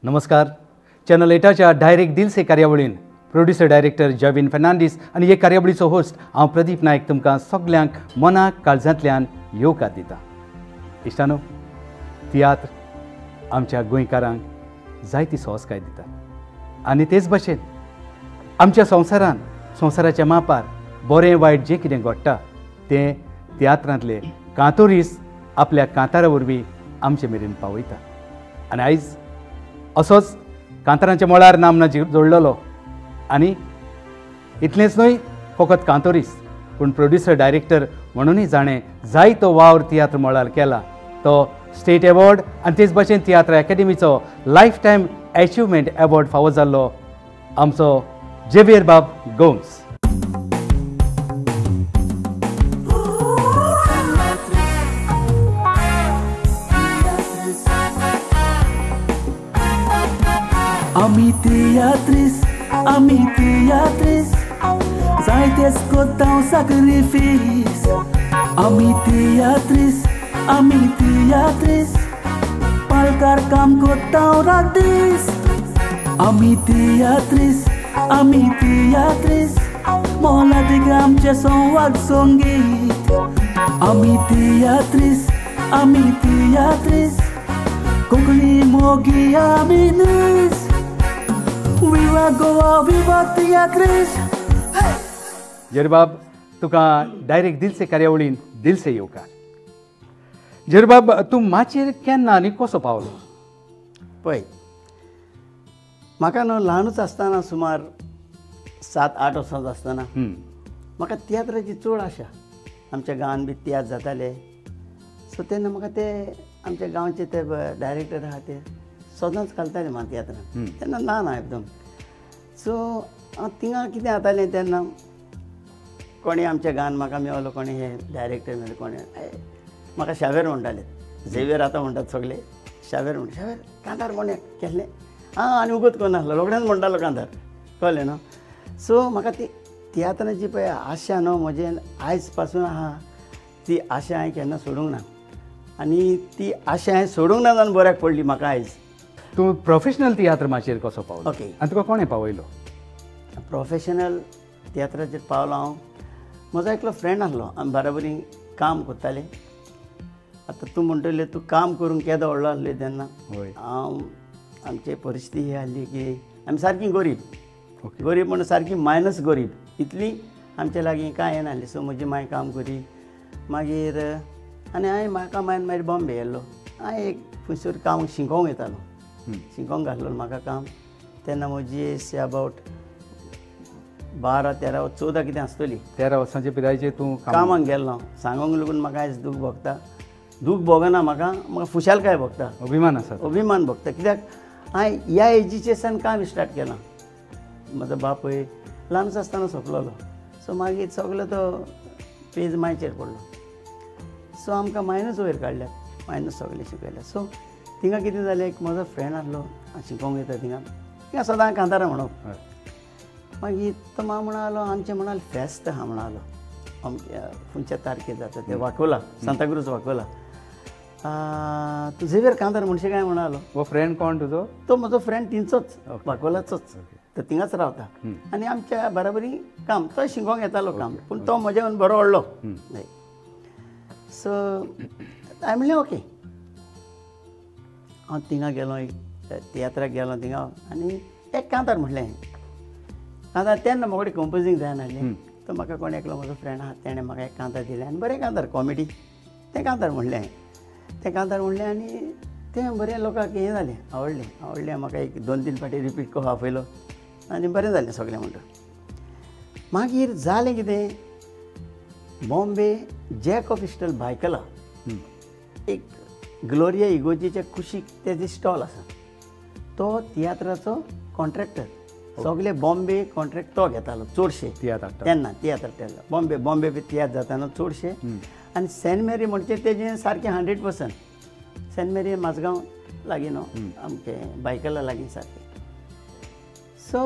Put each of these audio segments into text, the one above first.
नमस्कार. Channel 8च्या direct दिल से कार्यावळीन producer director Jubin Fernandes आनी हे कार्यावळीचो होस्ट हांव प्रदीप नायक तुमकां सगल्यांक मनाक काळजांतल्यान येवकार दिता. इश्टानो, तियात्र आमच्या गोंयकारांक जायती संस्कार दिता आनी तेच भाशेन आमच्या संवसाराच्या मापार बरें वायट जें कितें घडटा तें तियात्रांतले कांतोरीस आपल्या कांतारा वरवीं आमचे मेरेन पावयता. आनी आयज असोच कांतारांच्या मळार नामना जोडलेलो आनी इतलेंच न्हय फकत कांतोरीस पूण प्रोड्युसर डायरेक्टर म्हणूनय जाणें जायतो वावर तियात्र मळार केला तो स्टेट अवॉर्ड आनी तेच भाशेन तियात्र अकादेमीचो लायफ टायम अचिव्हमेंट अवॉर्ड फावो जाल्लो आमचो जेवियर बाब Gomes. Ami teatris, zaites kottau sacrifis. Ami teatris, palkar kam kottau radis. Ami teatris, mola de gamche son wag songit. Ami teatris, kokli mogi aminis. Viva Goa, viva teatris. जेरबाब, तुका direct दिल से कार्यावळीन दिल से येवकार. जेरबाब, तूं माचयेर केन्ना आनी कसो पावलो? पळय, म्हाका न्हू ल्हानूच आसतना सुमार 7-8 वर्सांचो आसतना म्हाका तियात्राची चड आशा. आमच्या गांवांत बी तियात्र जाताले सो तेन्ना म्हाका ते आमच्या गांवचे ते डायरेक्टर आहा ते सदांच घालताले म्हाका तियात्रान. तेन्ना ल्हान हांव एकदम. सो हांव थिंगा कितें जातालें तेन्ना कोणी आमच्या गांवांत म्हाका मेळलो कोणी हे डायरेक्टर मेळ्ळे कोणी म्हाका शावेर म्हणटाले. झेवियर आतां म्हणटात सगळे शावेर शावेर कांतार कोणे केल्लें आनी उगत कोण नासलो रोखडेंच म्हणटालो कांतार कळ्ळें न्हू. सो म्हाका ती तियात्राची पळय आशा न्हू म्हजें आयज पासून आहा ती आशा हांवें केन्ना सोडूंक ना आनी ती आशा हांवें सोडूंक ना जावन बऱ्याक पडली म्हाका आयज. तूं प्रोफेशनल तियात्र माचयेर कसो पावलो? ओके. आनी तुका कोणें पावयलो? प्रोफेशनल तियात्राचेर पावलो हांव. म्हजो एकलो फ्रेंड आसलो, आमी बाराबरी काम करताले. आतां तूं म्हणटलें तूं काम करूंक केदो व्हडलो आसलें तेन्ना हांव आमची परिस्थिती ही आसली की आमी सारकी गरीब म्हणून सारकी मायनस गरीब इतली आमचे लागीं कांय येनासलें. सो म्हजी माय काम करी मागीर आनी हांवें म्हाका मागीर बॉम्बे गेल्लो. हांवें एक खंयसर काम शिकोवंक येतालो, शिकोवंक घातलो म्हाका काम. तेन्ना म्हजी एज अबावट 12-13-14 कितें आसतली. 13 वर्सांचे पिरायेचेर तूं कामाक गेल्लो. सांगोंक लागून म्हाका आयज दूख भोगता. दूख भोगना म्हाका खुशालकाय भोगता, अभिमान आसा, अभिमान भोगता. कित्याक हांवें ह्या एजीचेसान काम स्टार्ट केलां. म्हजो बापूय ल्हानूच आसतना सोंपलेलो. सो मागीर सगलो तो पेज मायचेर पडलो. सो आमकां मायनूच वयर काडल्यात, मायनूच सगळें शिकयल्यात. सो थिंगा कितें जालें, एक म्हजो फ्रेंड आसलो शिकोवंक येता थिंगा सदां कांतारां म्हणप. मागीर तो म्हाका म्हणलो आमचें म्हणालो फेस्त आहा म्हणलो अमक्या खंयच्या तारखेर जाता ते वाकोला, सांताक्रूज वाकोला. तूं झेवियर कांतार म्हणशे काय म्हणालो. वो फ्रेंड कोण तुजो? तो म्हजो फ्रेंड थिंचोच वाकोलाचोच, तो थिंगाच रावता आनी आमच्या बराबरी काम तो शिकोवंक येतालो काम. पूण तो म्हजे बरो व्हडलो न्हय. सो हांवें म्हणलें ओके. हांव थिंगा गेलो, तियात्राक गेलो थिंगा आनी एक कांतार म्हणलें. कांतार तेन्ना म्हाका कडेन कंपोजींग जायनासलें. तो म्हाका कोण एकलो म्हजो फ्रेंड आहा तेणें म्हाका एक कांतार दिलें आनी बरें कांतार कॉमेडी तें कांतार म्हणलें हांवें. तें कांतार म्हणलें आनी तें बरें लोकांक हें जालें, आवडलें. म्हाका एक 2-3 फावटी रिपीट करून आपयलो आनी बरें जालें सगळें म्हणटा. मागीर जालें कितें, बॉम्बे जॅक ऑफ इस्टल बायकला एक ग्लोरिया इगोजीच्या कुशीक तेजे स्टॉल आसा. तो तियात्राचो कॉन्ट्रॅक्टर. सगळे बॉम्बे कॉन्ट्रॅक्ट तो घेतालो चडशे तेन्ना तियात्र बॉम्बे तियात्र जाताना चडशे. आनी सेंट मेरी म्हणचे तेजें सारकें 100%. सेंट मेरी माजगांव लागीं न्हू आमचे बायकला लागीं सारकें. सो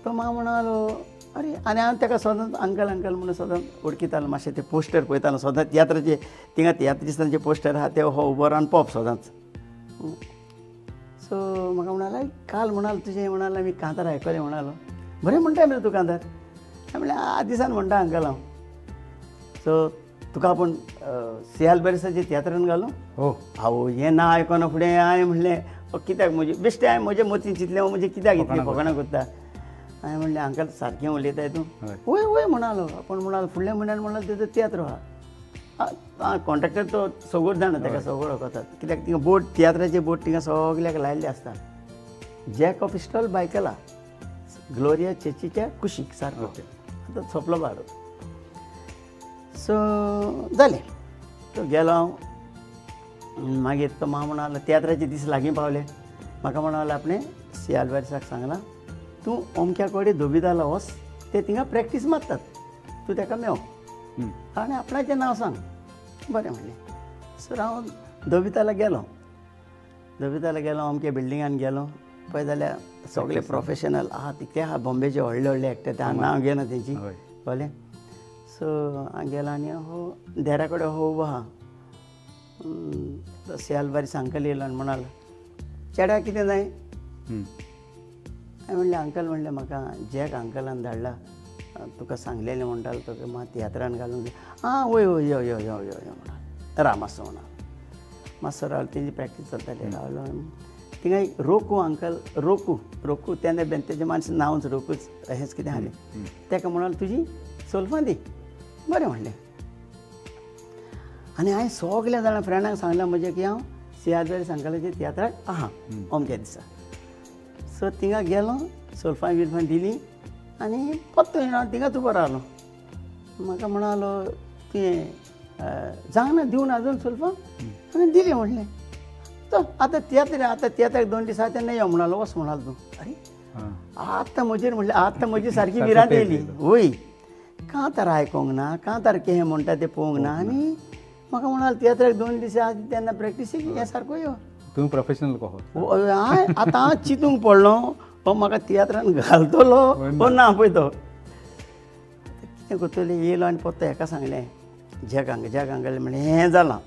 तो म्हाका म्हणलो अरे आनी हांव ताका सदांच अंकल म्हणून सदांच वळखितालो. मातशें ते पोस्टर पळयतालो सदांच तियात्राचे. थिंगा तियात्रिस्तांचे पोस्टर आहा ते हो उबो रावन पळोवप सदांच. सो म्हाका म्हणाला काल म्हणाल तुजें म्हणाला मी कांतार आयकलें म्हणालो बरें म्हणटा मरे तूं कांतार हांवें म्हणलें आ दिसान म्हणटा अंकल हांव सो तुका आपूण सियाल बेरसाच्या तियात्रान घालूं हो आवो हें ना आयकोना फुडें हांवें म्हणलें कित्याक म्हजें बेश्टें हांवें म्हज्या मतीन चिंतलें म्हणजे कित्याक इतलें फकाणां करता हांवें म्हणलें अंकल सारकें उलयताय तूं वय वय म्हणालो आपूण म्हणालो फुडल्या म्हयन्यान म्हणालो तेजो तियात्र आहा कॉन्ट्रॅक्टर तो सगळो जाणा ताका सगळो वळखतात कित्याक थिंगा बोट तियात्राचे बोट थिंगा सगल्याक लायल्ले आसता जॅक ऑफ स्टॉल बायकला ग्लोरिया चेचीच्या कुशीक सारको आतां सोंपलो बारो सो जालें तो गेलो हांव मागीर तो म्हाका म्हणालो तियात्राचे दीस लागीं पावले म्हाका म्हणालो आपणें सियाल बेरसाक सांगलां तूं अमक्या कडेन धोबीदाला वच ते थिंगा प्रॅक्टीस मारतात तूं ताका मेव आनी आपणाचें नांव सांग बरें म्हणलें सर हांव धोबीताला गेलो अमके बिल्डिंगान गेलो पळय जाल्यार सगळे प्रोफेशनल आहा ते आहा बॉम्बेचे व्हडले व्हडले एक्टर ते हांव नांव घेना तेंची कळ्ळें सो हांव गेलो आनी हो देरा कडेन हो उबो आहा सियाल बेरस अंकल येयलो आनी म्हणालो चेड्याक कितें जाय हांवें म्हणलें अंकल म्हणलें म्हाका जॅक अंकलान धाडला तुका सांगलेलें म्हणटालो तुका म्हाका तियात्रान घालूंक आं वय वय यो यो यो यो यो म्हणालो राव मातसो म्हणालो मातसो रावलो तेजी प्रॅक्टीस जाताली रावलो थिंगा एक रोकू अंकल रोकू तेन्ना बेन तेजें मातशें नांवच रोकूच हेंच कितें आसलें ताका म्हणालो तुजी सोल्फां दी बरें म्हणलें आनी हांवें सगल्या जाणां फ्रेंडांक सांगलें म्हजें की हांव सियाल बेरस अंकलाच्या तियात्राक आहा अमक्या दिसा सो थिंगा गेलो सोल्फां बिल्फां दिली आनी पत्तो येवन हांव थिंगाच उबो रावलो म्हाका म्हणालो तुवें जावंक ना दिवन आजून सोल्फां आनी दिली म्हणलें तो आतां तियात्राक 2 दीस आहा तेन्ना यो म्हणालो वच म्हणालो तूं अरे आतां म्हजेर म्हणलें आतां म्हजी सारकी भिरांत येयली वय कांतार आयकोंक ना कांतार कितें म्हणटा तें पळोवंक ना आनी म्हाका म्हणालो तियात्राक 2 दीस आहा तेन्ना प्रॅक्टिसीक हे सारको यो तूं प्रोफेशनल कहो आतां हांव चिंतूंक पडलो हो म्हाका तियात्रान घालतलो हो ना पळय तो कितें करतलें येयलो आनी पत्तो हेका सांगलें जॅक अंकल म्हणलें हें जालां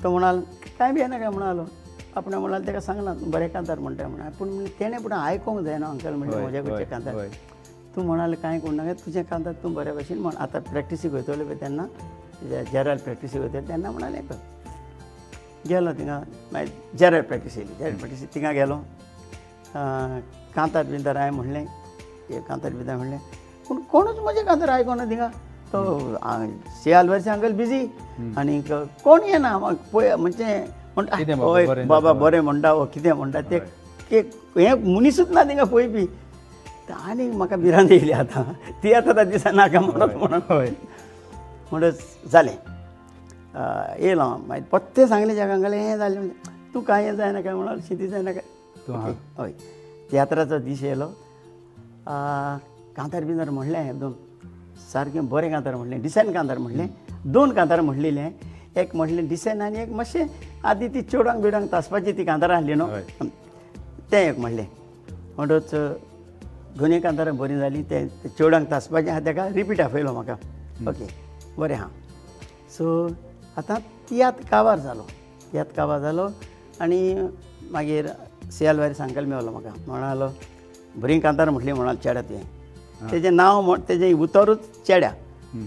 तो म्हणालो कांय बी येना काय म्हणालो आपण म्हणालो ताका सांगला बरें कांतार म्हणटा म्हणून पूण तेणें पूण आयकोंक जायना अंकल म्हणलें म्हज्या कडचें कांतार तूं म्हणालें कांय कोन्ना तुजें कांतार तूं बऱ्या भशेन म्हण आतां प्रॅक्टिसीक वयतले पळय तेन्ना जेरल प्रॅक्टिसीक वयतले तेन्ना म्हणालें कर गेलो थिंगा मागीर जेरल प्रॅक्टीस येयली थिंगा गेलो कांतार बिंतार हांवें म्हणलें कांतार बिंतार म्हणलें पूण कोणूच म्हजें कांतार आयकोना थिंगा तो सियाल बेरस अंकल बिजी आनी कोण येना पळय म्हणजे म्हणटा हय बाबा बरें म्हणटा वो कितें म्हणटा ते हें मनीसूच ना थिंगा पळय बी आनी म्हाका भिरांत येयली आतां तियात्रा दिसा नाका म्हणत म्हणून जालें येयलो मागीर पत्ते सांगलें जॅक अंकल हें जालें म्हणजे तूं कांय हें जायना काय म्हणाल शिती जायना काय हय तियात्राचो दीस येयलो कांतार बिंतार म्हणलें एकदम सारकें बरें कांतार म्हणलें डिसेंट कांतार म्हणलें 2 कांतार म्हणलेलें एक म्हणलें डिसेंट आनी एक मातशें आदी ती चेडांक बिडांक तासपाची ती कांतारां आसली न्हू तें एक म्हणलें म्हणटच दोनूय कांतारां बरीं जालीं ते चेडांक तासपाचें आहा ताका रिपीट आपयलो म्हाका ओके बरें आहा सो आतां तियात्र काबार जालो आनी मागीर सियाल बेरस अंकल मेवलो म्हाका म्हणालो बरीं कांतार म्हटलीं म्हणाल चेड्या तुवें तेजें नांव तेजें उतरूच चेड्या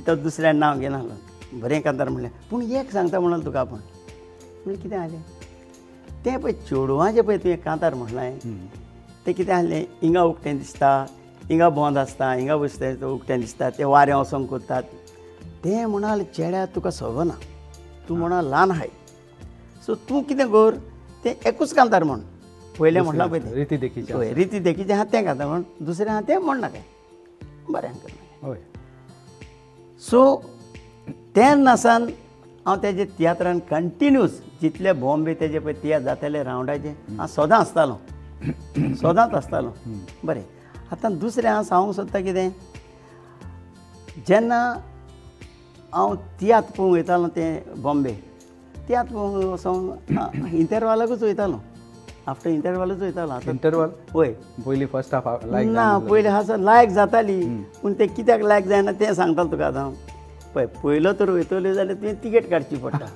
तो दुसऱ्यान नांव घेनासलो बरें कांतार म्हणलें पूण एक सांगता म्हणाल तुका आपूण म्हणजे कितें जालें तें पळय चेडवाचें पळय तुवें कांतार म्हणलें तें कितें आसलें हिंगा उकतें दिसता हिंगा बोंद आसता हिंगा बसता उकतें दिसता ते वारें वसोंक करतात तें म्हणाल चेड्या तुका सगना तूं म्हणा ल्हान आहाय सो तूं कितें कर तें एकूच कांतार म्हण पयलें म्हणलां पळय तें रिती देखीचें आहा तें कांतार म्हण दुसरें आहा तें म्हण नाका बरें अंकल सो तेन्ना सावन हांव तेजे तियात्रान कंटिन्यूस जितले बॉम्बे तेजे पळय तियात्र जाताले रावंडाचे हांव सदांच आसतालो बरें आतां दुसरें हांव सांगूंक सोदता कितें जेन्ना हांव तियात्र पळोवंक वयतालो तें बॉम्बे तियात्र पळोवंक वचोंक इंटरवालाकूच वयतालो आफ्टर इंटरवालूच वयतालो इंटरवल वय पयलीं फर्स्ट हाफ लायक ना पयलीं हांव लायक जाताली पूण तें कित्याक लायक जायना तें सांगतालो तुका आतां पळय पयलो तर वयतलो जाल्यार तुवें तिकेट काडची पडटा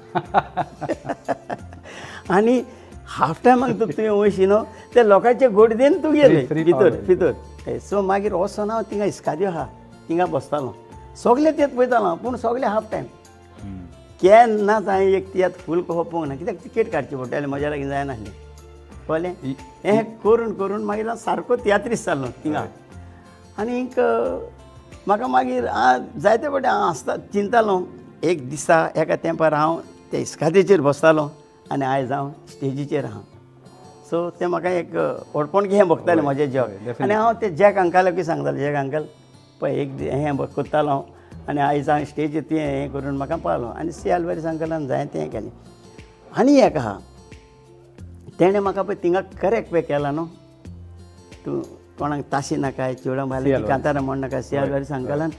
आनी हाफ टायमाक तुवें वयशी न्हू ते लोकांचे गोड देन तूं गेले free भितर पावले. भितर सो मागीर वचोन हांव थिंगा इस्काद्यो आहा थिंगा बसतालो सगळे तेच पळयतालो पूण सगळे हाफ टायम केन्नाच हांवें एक तियात्र फूल कहो पळोवंक ना कित्याक टिकेट काडची पडटाली म्हज्या लागीं जायनासलें कळ्ळें हें करून करून मागीर हांव सारको तियात्रीस जालो थिंगा आनीक म्हाका मागीर जायते फावटी हांव आसता चिंतालो एक दिसा एका तेंपार हांव त्या इस्कादेचेर बसतालो आनी आयज हांव स्टेजीचेर आहा सो तें म्हाका एक ओडपणकी हें बघतालें म्हजें जग आनी हांव ते जॅक अंकलाकूय सांगतालो जॅक अंकल पळय एक हें करतालो हांव आनी आयज हांव स्टेजीर तुवें हें करून म्हाका पावलो आनी सी आल्वारीस अंकलान जायतें हें केलें आनी एक आहा तेणें म्हाका पळय थिंगा करेक्ट पे केला न्हू तूं कोणाक ताशी नाकाय चेवडां बायलांची कांतारां म्हण नाका सी आल्वारीस अंकलान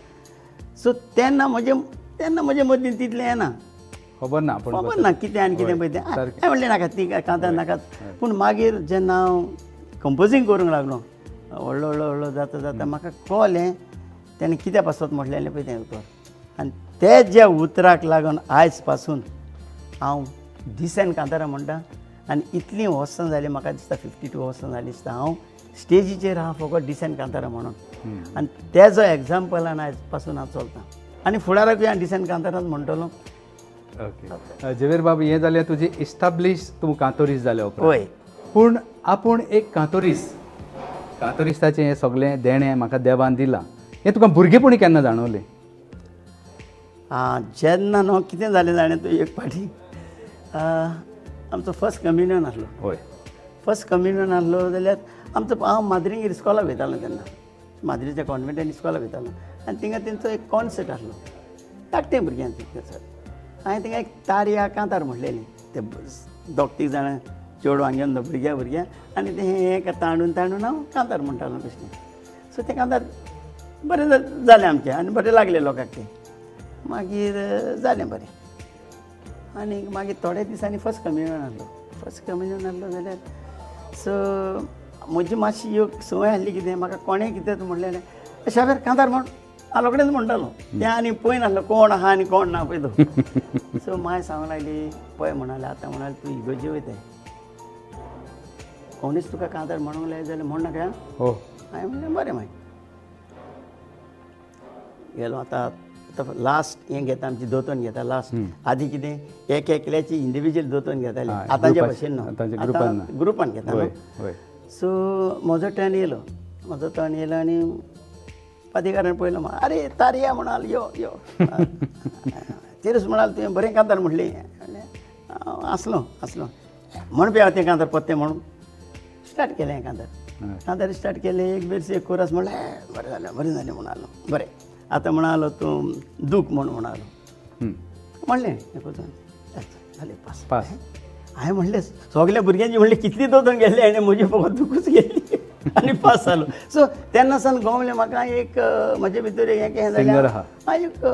सो तेन्ना म्हजे मदीं तितलें येना खबर ना खबर ना कितें आनी कितें पळय तें हांवें म्हणलें नाका ती कांतार नाकात पूण मागीर जेन्ना हांव कंपोजींग करूंक लागलो व्हडलो व्हडलो व्हडलो जाता जाता म्हाका कळ्ळें तेणें कितें पासत म्हटलेलें पळय तें उतर आनी ते ज्या उतराक लागून आयज पासून हांव दिसान कांतारां म्हणटा आनी इतलीं वर्सां जालीं म्हाका दिसता 52 वर्सां जालीं दिसता हांव स्टेजीचेर आहा फकत डिसेंट कांतारां म्हणून आनी तेजो एग्जाम्पलान आयज पासून हांव चलतां आनी फुडाराकूय हांव डिसेंट कांतारांच म्हणटलो ओके झवेर बाब हें जाल्यार तुजी इस्टाब्लीश तूं कांतोरीस जाले उपरांत पळय पूण आपूण एक कांतोरिस्ताचें हें सगळें देणें म्हाका देवान दिलां हें तुका भुरगेपणी केन्ना जाणवलें जेन्ना न्हू कितें जालें जाणें तूं एक फावटी आमचो फर्स्ट कम्युनियन आसलो हय फर्स्ट कम्युनियन आसलो जाल्यार हांव माद्रिंगेर इस्कॉलाक वयतालो तेन्ना माद्रीच्या कॉन्व्हेंटान इस्कॉलाक वयतालो आनी थिंगा तेंचो एक कॉन्सर्ट आसलो धाकटें भुरग्यांचें कॉन्सर्ट हांवें थिंगा एक तारया कांतार म्हटलेलें ते दोग तीग जाणां चेडवां घेवन भुरग्यां आनी तें हें ताणून हांव कांतार म्हणटालो तशें सो तें कांतार बरें जालें आमचें आनी बरें लागलें लोकांक तें मागीर जालें बरें आनी मागीर थोड्या दिसांनी फर्स्ट कम्युनियन आसलो जाल्यार सो म्हजी मातशी योग संवय आसली कितें म्हाका कोणें कितें म्हणलेलें शाबेर कांतार म्हण हांव रोखडेंच म्हणटालो तें आनी पळय नासलो कोण आहा आनी कोण ना पळय तो सो माय सांगूंक लागली पळय म्हणाले आतां म्हणाले तूं इगोजी वयताय कोणीच तुका कांतार म्हणूंक लाय जाल्यार म्हण नाका हो हांवें म्हणलें बरें मागीर गेलो आतां लास्ट हें घेता आमची दोतोन घेता लास्ट आदी कितें एक एकल्याची इंडिविज्युअल दोतोन घेताले आतांच्या भशेन न्हू ग्रुपान घेता न्हू सो म्हजो टर्न येयलो आनी पादेकारान पळयलो आरे तारया म्हणाल यो तेरूच म्हणाल तुवें बरें कांतार म्हटलें आसलो म्हण पळय हांव तें कांतार पत्तें म्हणून स्टार्ट केलें हें कांतार स्टार्ट केलें एक बेरसे एक कोरस म्हणलें बरें जालें म्हणालो बरें आतां म्हणालो तूं दूख म्हणालो म्हणलें जालें पास हांवें म्हणलें सगल्या भुरग्यांची म्हणलें कितली दोतोन गेले आनी म्हजी फकत दुखूच गेली आनी पास जालो सो तेन्ना सावन गवलें म्हाका एक म्हजे भितर हें जालें हांव एक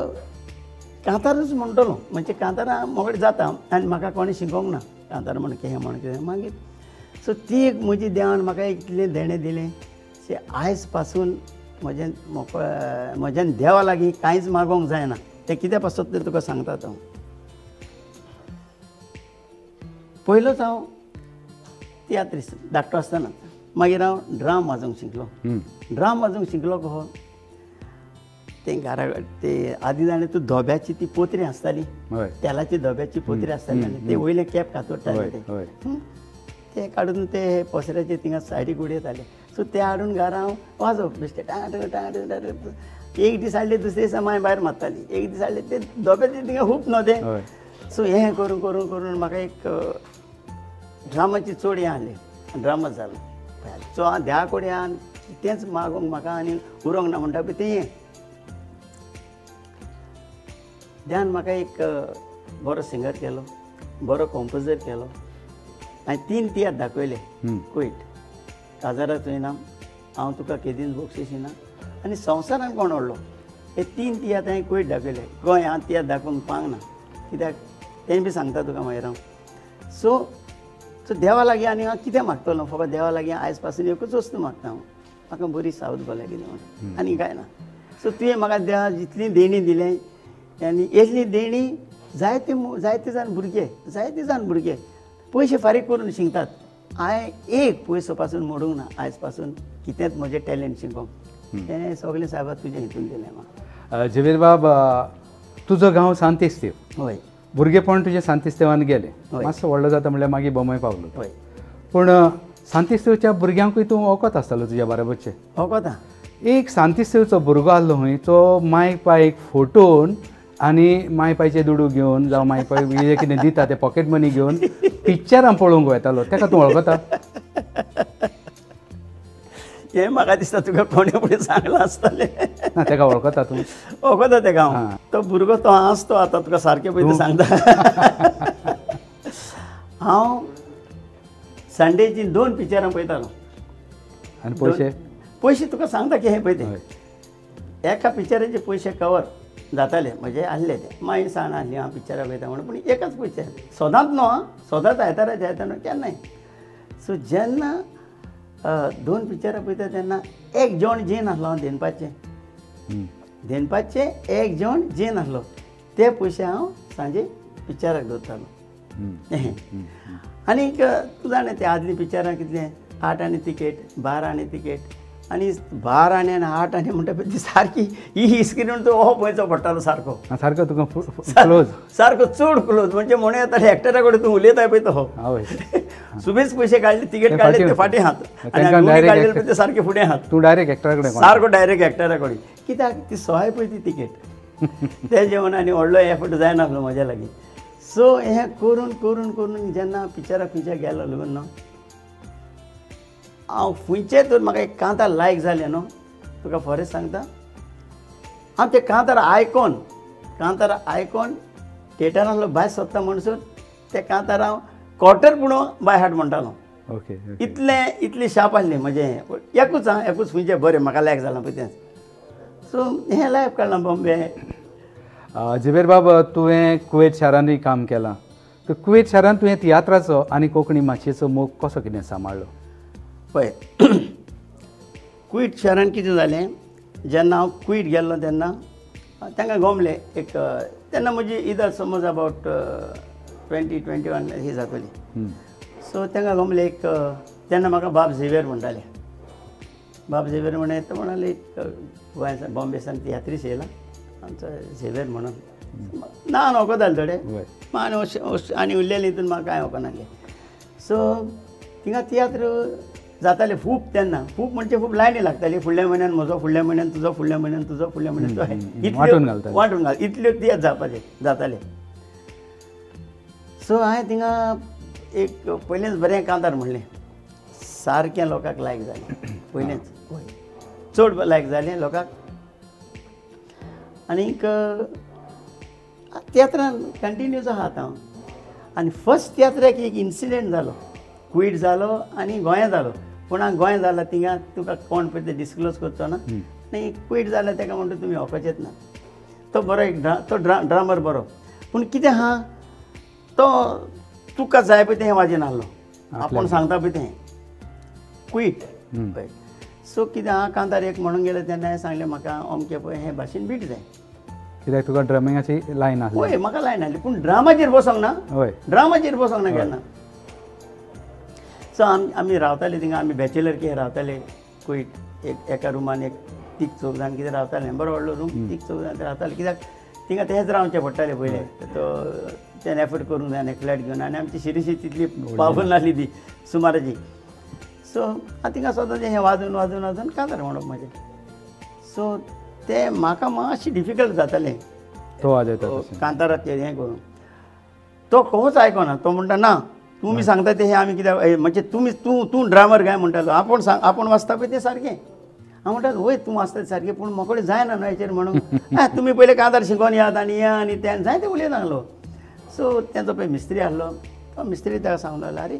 कांतारच म्हणटलो म्हणजे कांतारां मोगडे जाता आनी म्हाका कोणें शिकोवंक ना कांतार म्हण हें म्हण कितें मागीर सो ती एक म्हजी देवान म्हाका इतलें देणें दिलें से आयज पासून म्हज्यान देवा लागीं कांयच मागोवंक जायना तें कितें पासत तें तुका सांगतात हांव पयलोच हांव तियात्रीस्ट धाकटो आसतना मागीर हांव ड्राम वाजोवंक शिकलो कहो तें घरा ते आदी जाणें तूं धोब्याची ती पोत्री आसताली तेलाची धोब्याची पोत्री आसताली ते वयले कॅप कातोडटाले ते काडून ते पसऱ्याचे थिंगा सायडीक उडयताले सो ते हाडून घरा हांव वाजोवप बेश्टें एक दीस हाडले दुसरे दिसा माय भायर मारताली एक दीस हाडले ते धोब्याचे थिंगा खूब न्हू ते सो हें करून करून करून म्हाका एक ड्रामाची चोड हें हाडलें ड्रामाच जालो सो हांव देवा कडेन तेंच मागोवंक म्हाका आनी उरोंक ना म्हणटा पळय तें हें देवान म्हाका एक बरो सिंगर केलो बरो कंपोजर केलो हांवें 3 तियात्र दाखयले क्वीट काजाराचो इनाम हांव तुका केदींच बक्षीस दिना आनी संवसारान कोण व्हडलो हे 3 तियात्र हांवें क्वीट दाखयले गोंय हांव तियात्र दाखोवंक पावंक ना कित्याक तें बी सांगता तुका मागीर हांव सो देवा लागीं आनी हांव कितें मागतलो फकत देवा लागीं आयज पासून एकूच वस्तू मागता हांव म्हाका बरी सावथ भलायकी कितें म्हणून आनी कांय ना सो तुवें म्हाका देवा जितली देणी दिलें आनी येसली देणी जायते जाण भुरगे पयशे फारीक करून शिंकतात हांवें एक पयसो पासून मोडूंक ना आयज पासून कितेंच म्हजें टॅलंट शिकोवंक तें सगळें साहेबा तुजें हितून दिलें म्हाका झवेर बाब तुजो गांव सांतिस्तेव हय भुरगेपण तुजें सांतिस्तेवान गेलें हय. मातसो व्हडलो जाता म्हणल्यार मागीर बोंबय पावलो हय पूण सांतिस्तेवच्या भुरग्यांकूय तूं वळखत आसतालो तुज्या बरोबरचे हो कोता एक सांतिस्तेवचो भुरगो आहलो खंय तो माय पायक फोटोवन आनी माय पायचे दुडू घेवन जावं माय पाय जे कितें दिता ते पॉकेट मनी घेवन पिक्चरां पळोवंक वयतालो ताका तूं वळखता हें म्हाका दिसता तुका कोणे फुडें सांगलां आसतलें ना ताका वळखता तूं वळखता तेका हांव तो भुरगो तो हांस तो आतां तुका सारकें पळय सांगता हांव संडेची 2 पिक्चरां पळयतालो आनी पयशे पयशे तुका सांगता की हें पळय तें एका पिक्चराचे पयशे कवर जाताले म्हणजे आहले ते मागीर सांग आहली हांव पिक्चरां पळयता म्हणून पूण एकच पिक्चर सदांच न्हू आं सदांच आयताराचे आयताना केन्नाय सो जेन्ना 2 पिक्चरां पळयता तेन्ना एक जेवण जेन आहलो हांव देनपाचे एक जेवण जेन आहलो ते पयशे हांव सांजे पिक्चराक दवरतालो आनीक तूं जाणा ते आदली पिक्चरां कितलें 8 आनी तिकेट 12 आनी तिकेट आनी 12 आनी 8 आनी म्हणटा पळय ती सारकी ही स्क्रीन तो हो पळयचो पडटालो सारको सारको तुका क्लोज सारको चड क्लोज म्हणजे म्हणून येता एक्टरा कडेन तूं उलयता पळय तो हो हय सुबेज पयशे काडले तिकेट काडले ते फाटीं हात आनी काडले ते सारके फुडें हात तूं डायरेक्ट एक्टरा कडेन सारको डायरेक्ट एक्टरा कडेन कित्याक ती सवाय पळय ती तिकेट ते जेवण आनी व्हडलो एफर्ट जायनासलो म्हज्या लागीं सो हें करून करून करून जेन्ना पिक्चराक खंयच्या गेलो न्हू हांव खंयचे तर म्हाका एक कांतार लायक जालें न्हू तुका फॉरेस्ट सांगता हांव ते कांतार आयकोन थिएटरांतलो भायर सोदता म्हणसर ते कांतार हांव क्वॉर्टर पुणो बाय हार्ट म्हणटालो ओके इतली शाप आहली म्हजें एकूच खंयचें बरें म्हाका लायक जालां पळय तें सो हें लायफ काडलां बॉम्बे झवेर बाब तुवें कुवेत शारांतूय काम केलां तर कुवेत शारांत तुवें तियात्राचो आनी कोंकणी माचयेचो मोग कसो कितें सांबाळ्ळो पळय कुवेत शारांत कितें जालें जेन्ना हांव कुवेत गेल्लो तेन्ना तांकां गमलें एक तेन्ना म्हजी इदर समज अबावट 20-21 ही जातली सो तांकां गमलें एक तेन्ना म्हाका बाब झेवियर म्हणटाले बाब झेवियर म्हणे तो म्हणाले एक गोंयांत बॉम्बेसान तियात्रीस येयला आमचो झेवियर म्हणून ना नको जालें थोडे आनी उरलेलें हितून म्हाका कांय वोको नासलें सो थिंगा तियात्र जाताले खूब तेन्ना खूब म्हणजे खूब लायनी लागताली फुडल्या म्हयन्यान म्हजो फुडल्या म्हयन्यान तुजो फुडल्या म्हयन्यान तुजो फुडल्या म्हयन्यान वांटून घाल इतल्यो तियात्र जाताले सो हांवें थिंगा एक पयलेंच बरें कांतार म्हणलें सारकें लोकांक लायक जालें पयलेंच चड लायक जालें लोकांक आनीक तियात्रान कंटिन्यूज आहात हांव आनी फर्स्ट तियात्राक एक इन्सिडेंट जालो कुवेत जालो आनी गोंया जालो पूण हांव गोंया जाला थिंगा तुका कोण पळय ते डिस्क्लोज करचो ना आनी कुवेत जालो ताका म्हणटा तुमी वचचेच ना तो बरो एक ड्रामर बरो पूण कितें आहा तो तुका जाय पळय तें वाजेन आहलो आपूण सांगता पळय तें कुवेत पळय सो कितें आहा कांतार एक म्हणून गेलो तेन्ना हांवें सांगलें म्हाका अमकें पळय हे भाशेन बीट जाय कित्याक तुका ड्रामिंगाची लायन आसली हय म्हाका लायन आहली पूण ड्रामाचेर बसोंक ना हय ड्रामाचेर बसोंक ना केन्ना सो आमी रावताले थिंगा आमी बॅचलर के रावताले कुवेत एका रुमान एक 3-4 जाण कितें रावताले बरो व्हडलो रूम 3-4 जाण रावताले कित्याक थिंगा तेच रावचें पडटालें पयलें तो तें एफर्ट करूंक जाय एक फ्लॅट घेवन आनी आमची शिरीशी तितली पावल नासली ती सुमाराची सो थिंगा सदांचें हें वाजून कांतार म्हणप म्हजें सो तें म्हाका मातशें डिफिकल्ट जातालें तो वाजयता कांताराचेर हें करून तो कोच आयकना तो म्हणटा ना तुमी सांगता तें हें आमी कित्याक म्हणजे तूं ड्रामर गाय म्हणटालो आपूण वाचता पळय तें सारकें हांव म्हणटालो वय तूं वाचता तें सारकें पूण म्हाका जायना न्हू हेचेर म्हणून तुमी पयलीं कांतार शिकोवन येयात आनी या आनी तें जाय तें उलयत लागलो सो तेंचो पळय मिस्त्री आहलो तो मिस्त्री ताका सांगलो अरे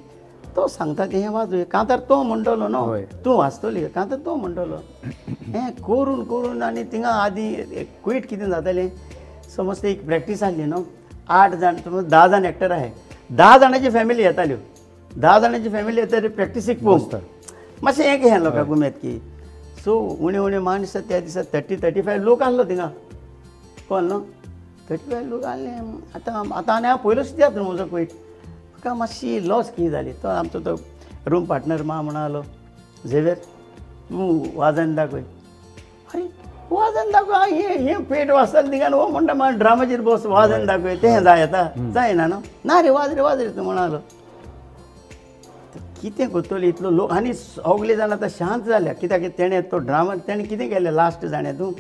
तो सांगता तें हें वाजय कांतार तो म्हणटलो न्हू तूं वाचतली कांतार तो म्हणटलो हें करून आनी थिंगा आदीं कुवेत कितें जातालें समज ते एक प्रॅक्टीस आहली न्हू 8 जाण समज 10 जाण एक्टर आहाय 10 जाणांची फॅमिली येताल्यो 10 जाणांची फॅमिली येता प्रॅक्टिसीक पळोवंक मातशें एक हें लोकांक उमेद की सो उणे माणस त्या दिसा 30-35 लोक आहलो थिंगा कळ्ळें न्हू 35 लोक आहले आतां आनी हांव पयलोच तियात्र म्हजो कुवेत म्हाका मातशी लॉस कितें जाली तो आमचो तो रूम पार्टनर मा म्हणालो झेवियर तूं वाजन दाखय अरे वाजन दाखय हे पेट वाजताले थिंगान हो म्हणटा म्हाका ड्रामाचेर बस वाजन दाखय तें जाय आतां जायना ना रे वाज रे तूं म्हणालो कितें करतली इतलो लोक आनी सगळे जाण आतां शांत जाल्या कित्याक तेणें तो ड्रामा तेणें कितें केलें लास्ट जाणें तूं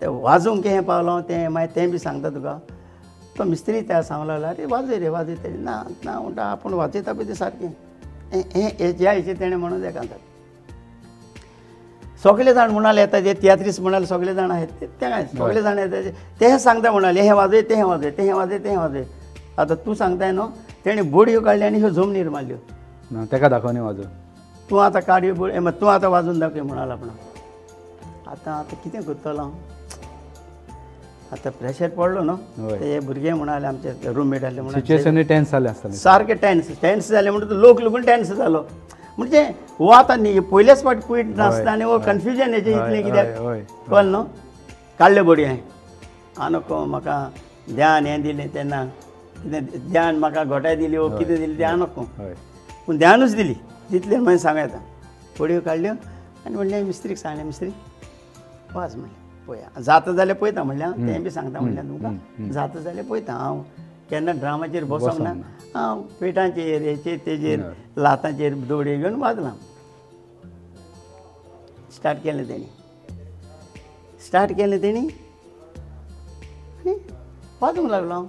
तें वाजोवंक हें पावलो तें मागीर तें बी सांगता तुका तो मिस्त्री त्या सांगलो अरे वाजय ते ना ना म्हणटा आपूण वाजयता पळय तें सारकें हें ज्या हेचेर तेणें म्हणून तेका सगळे जाण म्हणाले येता जे तियात्रीस म्हणाले सगळे जाण आहेत ते काय सगळे जाण येता ते सांगता म्हणाले हें वाजय तें वाजय तें वाजय तें वाजय आतां तूं सांगताय न्हू तेणें बोडयो काडल्यो आनी ह्यो जमनीर मारल्यो ना तेका दाखोवनी वाजो तूं आतां काडयो बोड तूं आतां वाजून दाखय म्हणालो आपण आतां कितें करतलो हांव आतां प्रेशर पडलो न्हू ते भुरगे म्हणाले आमचे रूममेट आसले म्हणून सिच्युएशन टेन्स जालें आसतलें सारकें टेन्स जालें म्हणटा लोक लागून टेन्स जालो म्हणजे हो आतां न्ही पयलेच फावट क्वीट नासता आनी हो कन्फ्युजन हेचें इतलें कित्याक कळ्ळें न्हू काडलें बडी हांवें आनको म्हाका ध्यान हें दिलें तेन्ना कितें ध्यान म्हाका घोटाय दिली वो कितें दिली तें आनको पूण ध्यानूच दिली जितलें मागीर सांगूं येता बडयो काडल्यो आनी म्हणलें मिस्त्रीक सांगलें मिस्त्री वाज म्हणलें पळया जाता जाल्यार पळयता म्हणलें तें बी सांगता म्हणलें तुमकां जाता जाल्यार पळयता हांव केन्ना ड्रामाचेर बसोंक ना हांव पेटांचेर हेचेर तेजेर लातांचेर दोडयो घेवन वाजलां स्टार्ट केलें तेणी वाजोवंक लागलो हांव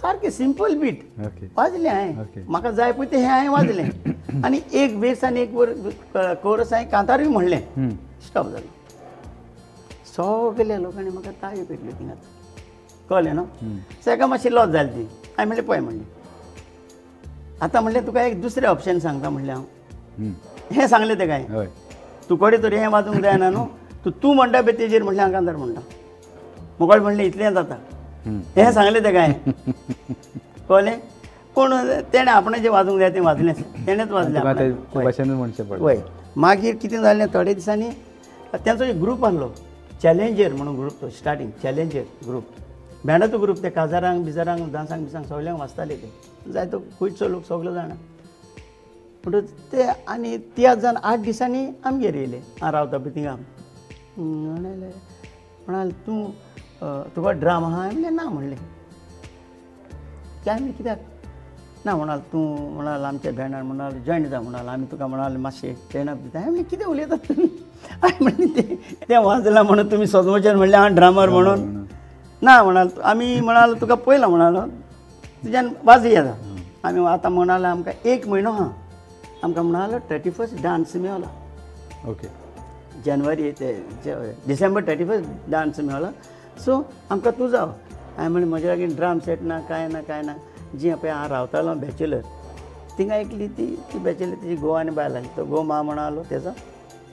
सारकें सिंपल बीट वाजलें हांवें म्हाका जाय पळय तें हें हांवें वाजलें आनी एक बेस आनी एक वर कोरस हांवें कांतारूय म्हणलें स्टॉप जालो सगल्या लोकांनी म्हाका ताळयो पेटल्यो थिंगां कळ्ळें न्हू ताका मातशी लॉस जाली ती हांवें म्हणलें पळय म्हणलें आतां म्हणलें तुका एक दुसरें ऑप्शन सांगता म्हणलें हांव हें सांगलें तेका हांवें तूं कोडे तरी हें वाजोवंक जायना न्हू तूं म्हणटा पळय तेजेर म्हणलें हांव कांतार म्हणटा मुगोळ म्हणलें इतलें जाता हें सांगलें तेका हांवें कळ्ळें पूण तेणें आपणें जें वाजोवंक जाय तें वाजलें तेणेंच वाजलें वय मागीर कितें जालें थोडे दिसांनी तेंचो एक ग्रूप आसलो चॅलेंजर म्हणून ग्रूप तो स्टार्टींग चॅलेंजर ग्रूप बँडाचो ग्रूप ते काजारांक बिजारांक डान्सांक बिसांक सगळ्यांक वाजताले ते जाय तो खुंयचो लोक सगळो जाणा म्हणटच ते आनी तियात जावन 8 दिसांनी आमगेर येयले हांव रावता पळय थिंगा म्हणाले तूं तुका ड्रामा आहा म्हणलें ना म्हणलें काय म्हणलें कित्याक ना म्हणाल तूं म्हणाल आमच्या बँडान म्हणाल जॉयन जा म्हणाल आमी तुका म्हणाल मातशें ट्रेन अप दिता हांवें म्हणलें कितें उलयतात तुमी हांवें म्हणलें तें वाजलां म्हणून तुमी सजमोचेर म्हणलें हांव ड्रामर म्हणून ना म्हणाल आमी म्हणाल तुका पयला म्हणालो तुज्यान वाजय येता आमी आतां म्हणालो आमकां 1 म्हयनो आहा आमकां म्हणालो 31 डान्स मेवला ओके जानेवारी ते डिसेंबर 31 डान्स मेवला सो आमकां तूं जाव हांवें म्हणलें म्हजे लागीं ड्राम सेट ना कांय ना जी पळय हांव रावतालो बॅचलर थिंगा एकली ती बॅचलर तेजी घोव बायल आसली तो घोव मा म्हणालो तेजो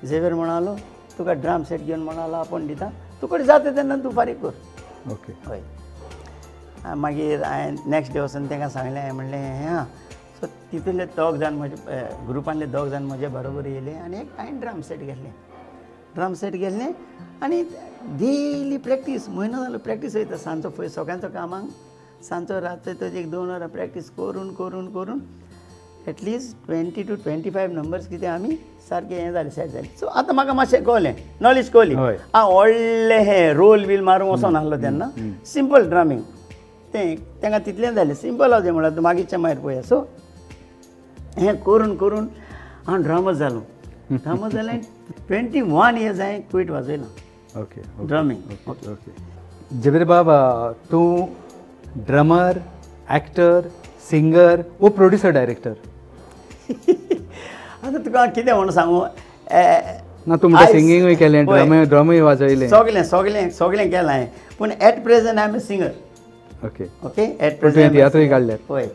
झेवियर म्हणालो तुका ड्राम सेट घेवन म्हणालो आपूण दिता तुका जाता तेन्ना तूं फारीक कर ओके हय मागीर हांवें नॅक्स्ट डे वचून तांकां सांगलें हांवें म्हणलें हें सो तितूंतले 2 जाण म्हजे ग्रुपांतले 2 जाण म्हजे बरोबर येयले आनी एक हांवें ड्राम सेट घेतलें आनी डेली प्रॅक्टीस म्हयनो जालो प्रॅक्टीस वयता सांजचो पळय सकाळचो कामाक सांजचो रातचो तो 1-2 वरां प्रॅक्टीस करून एटलिस्ट 20 to 25 नंबर्स कितें आमी सारकें हें जालें सेट जालें सो आतां म्हाका मातशें कळ्ळें नॉलेज कळ्ळी हांव व्हडलें हें रोल बील मारूंक वचोन नासलो तेन्ना सिंपल ड्रामींग तें तांकां तितलें जालें सिंपल हांव म्हळ्यार तूं मागीरच्या मागीर पळया सो हें करून हांव ड्रामा जालें 21 इयर्स हांवें क्वीट वाजयलां ओके ड्रामींग ओके झेवियर बाब तूं ड्रमर एक्टर सिंगर वो प्रोड्यूसर डायरेक्टर आतां तुका कितें म्हणून सांगू ना तूं म्हणटा सिंगींगूय केलें ड्रमूय वाजयलें सगळें केलां हांवें पूण at present I am a singer okay at present तियात्रूय काडल्यात पळय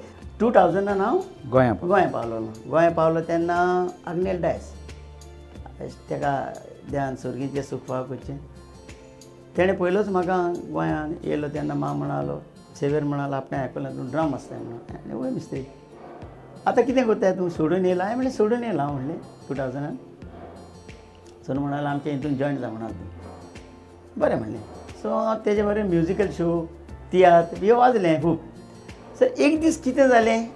2000 हांव गोंया पावलो तेन्ना आग्नेल डायस तेका ध्यान सुर्गीचें सुखवा करचें तेणें पयलोच म्हाका गोंयान येयलो तेन्ना मा म्हणालो झेवियर म्हणालो आपणें आयकलां तूं ड्रम आसता म्हणून वय मिस्त्री आतां कितें करता तूं सोडून येयला हांवें म्हणलें सोडून येयला हांव म्हणलें 2000 सो म्हणालो आमच्या हितून जॉयन जा म्हणाल तूं बरें म्हणलें सो तेजे बरें म्युजिकल शो तियात्र बी वाजलें खूब सर एक दीस कितें जालें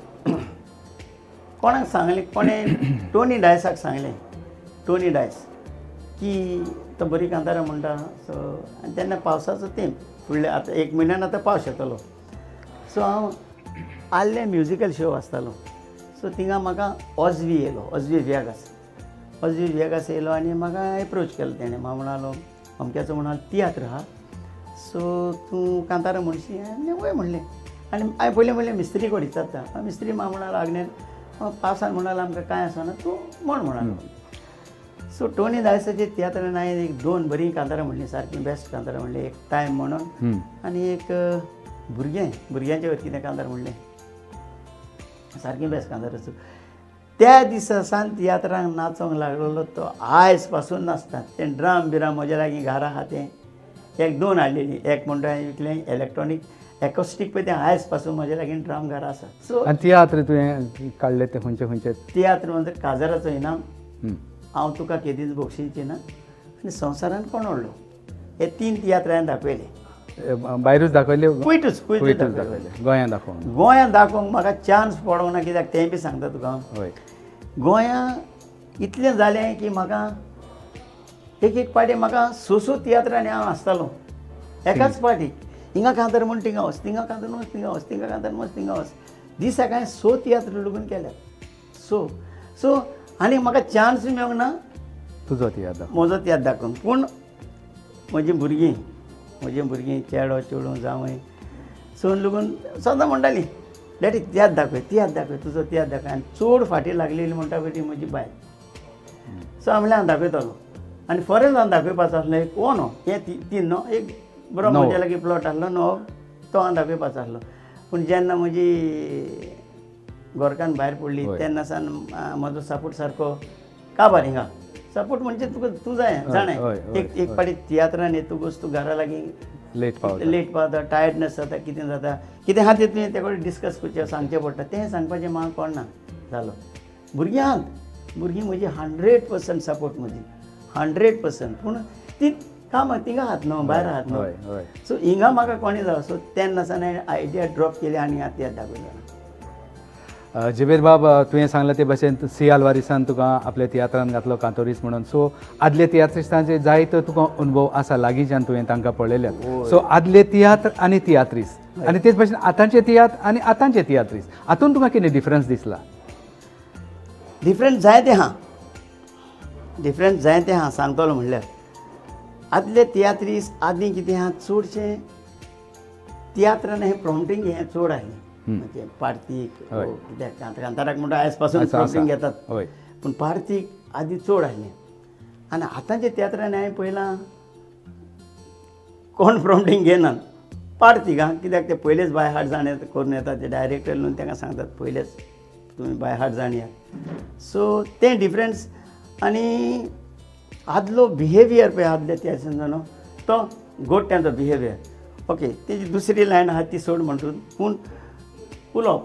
कोणाक सांगलें कोणें टोनी डायसाक सांगलें टोनी डायस की तो बरी कांतारां म्हणटा सो आनी तेन्ना पावसाचो तेंप फुडले आतां 1 म्हयन्यान आतां पावस येतलो सो हांव आल्ले म्युजिकल शो आसतालो सो थिंगा म्हाका ऑजवी येयलो ऑजवी वेगास येयलो आनी म्हाका एप्रोच केलो तेणें म्हाका म्हणालो अमक्याचो म्हणालो तियात्र आहा सो तूं कांतारां म्हणशी आनी वय म्हणलें आनी हांवें पयलें मिस्त्री कडेन विचारता मिस्त्री म्हाका म्हणालो आग्नेर पावसान म्हणालो आमकां कांय आसना तूं म्हण म्हणालो सो टोनी डायसाचे तियात्रान हांवें 2 बरीं कांतारां म्हणलीं सारकीं बेस्ट कांतारां म्हणलीं एक टायम म्हणून आनी एक भुरग्यांचे वयर कितें कांतार म्हणलें सारकें बेस्ट कांतार आसूं त्या दिसा सावन तियात्रांक नाचोंक लागलेलो तो आयज पासून नाचता तें ड्रम बिराम म्हज्या लागीं घरा आहा तें 1-2 हाडलेलीं एक म्हणटा हांवें विकलें इलेक्ट्रॉनीक एकॉस्टीक पळय तें आयज पासून म्हज्या लागीं ड्रम घरा आसा सो आनी तियात्र तुवें काडले ते खंयचे तियात्र म्हणजे काजाराचो इनाम हांव तुका केदीच बक्षीस ना आनी संवसारान कोण व्हडलो हे 3 तियात्र हांवें दाखयले भायरूच दाखयले कुयटूच दाखयले गोंयांत दाखोवंक म्हाका चान्स पडोंक ना कित्याक तें बी सांगता तुका हांव गोंयांत इतलें जालें की म्हाका एक पाटी म्हाका 6 तियात्रांनी हांव आसतालो एकाच पाटीक हिंगा कांतार म्हूण थिंगा वच थिंगा कांतार म्हूण थिंगा वच थिंगा कांतार म्हूण थिंगा वच दिसाक हांवें 6 तियात्र लगून केल्यात सो आनी म्हाका चान्स मेळोंक ना तुजो तियात्र म्हजो तियात्र दाखोवंक पूण म्हजीं भुरगीं चेडो चेडूं जावं सोन लगून सदां म्हणटालीं डॅडी तियात्र दाखय तुजो तियात्र दाखय आनी चड फाटीं लागलेली म्हणटा पळय ती म्हजी बायल सो हांव हांव दाखयतालो आनी फॉरेन जावन दाखयपाचो आसलो एक न्हू हे 3 न्हू एक बरो म्हज्या लागीं प्लॉट आसलो न्हू तो हांव दाखयपाचो आसलो पूण जेन्ना म्हजी गोरकान भायर पडली तेन्ना सावन म्हजो सपोर्ट सारको काबार हिंगा सपोर्ट म्हणजे तुका तूं जाणें एक पाटी तियात्रान येतकूच तूं घरा लागीं लेट पावता टायर्डनेस जाता कितें जाता कितें आहा तें तुवें ते कडेन डिस्कस करचें सांगचें पडटा तें सांगपाचें म्हाका कोणना जालो भुरगीं आहात भुरगीं म्हजी 100% सपोर्ट म्हजी 100% पूण ती कामां थिंगा आहात न्हू भायर आहात न्हू सो हिंगा म्हाका कोणें जावं सो तेन्ना सावन हांवें आयडिया ड्रॉप केली आनी आतां तियात्र दाखयलो जबेर बाब तुवें सांगलां ते भशेन सी आल्वारिसान तुका आपल्या तियात्रान घातलो कांतोरीस म्हणून सो आदले तियात्रिस्तांचे जायतो तुका अनुभव आसा लागींच्यान तुवें तांकां पळयल्यात सो आदले तियात्र आनी तियात्रीस आनी तेच भशेन आतांचे तियात्र आनी आतांचे तियात्रीस हातूंत तुका कितें डिफरन्स दिसला डिफरंट जायते आहा सांगतलो म्हणल्यार आदले तियात्रीस आदीं कितें आहा चडशें तियात्रान हें प्रॉम्प्टींग हें चड आसलें म्हणजे पार्थीक कित्याक कांताराक म्हणटा आयज पासून प्रॉम्प्टींग घेतात पूण पार्थीक आदीं चड आसलें आनी आतांचे तियात्रान हांवें पळयलां कोण प्रॉम्प्टींग घेनात पार्थीक आं कित्याक ते पयलेच बाय हार्ट जाण करून येतात ते डायरेक्टर म्हणून तांकां सांगतात पयलेच तुमी बाय हार्ट जाण येयात सो तें डिफरन्स आनी आदलो बिहेवियर पळय आदले तियात्राचो तो गोट्यांचो बिहेवियर ओके तेजी दुसरी लायन आहा ती सोड म्हणटा पूण उलोवप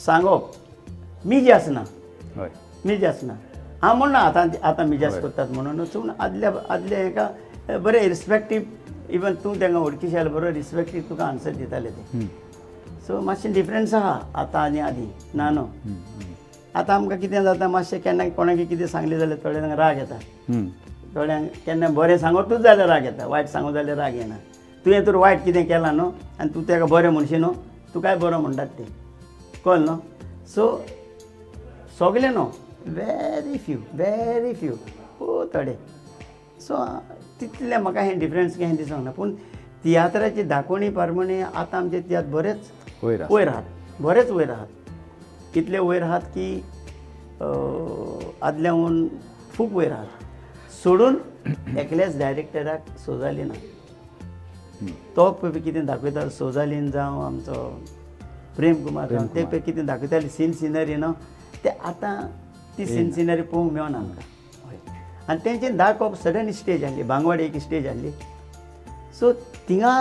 सांगप मिजास ना हांव म्हणना आतां मिजास करतात म्हणून पूण आदले हेका बरें रिस्पेक्टीव इवन तूं तांकां वळखीचे जाल्यार बरो रिस्पेक्टीव तुका आन्सर दिताले ते सो मातशें डिफरन्स आहा आतां आनी आदीं ना न्हू आतां आमकां कितें जाता मातशें केन्ना कोणाक कितें सांगलें जाल्यार थोड्यांक राग येता थोड्यांक केन्ना बरें सांगतूच जाल्यार राग येता वायट सांगू जाल्यार राग येना तुवें तर वायट कितें केलां न्हू आनी तूं ताका बरें म्हणशी न्हू तुकाय बरो म्हणटात ते कळ्ळें न्हू सो सगळे न्हू वेरी फ्यू खूब थोडे सो तितलें म्हाका हें डिफरन्स हें दिसोंक ना पूण तियात्राची दाखोवणी पारमणे आतां आमचे तियात्र बरेच वयर आहात इतले वयर आहात की आदल्याहून खूब वयर आहात सोडून एकल्याच डायरेक्टराक सोजाली ना तो पळय कितें दाखयता सोजालीन जावं आमचो प्रेम कुमार जावं ते पळय कितें दाखयताले सीन सिनरी न्हू ते आतां ती सीन सिनरी पळोवंक मेळना आमकां आनी तेंचें दाखोवप सडन स्टेज आहली बांगवाडी एक स्टेज आहली सो थिंगा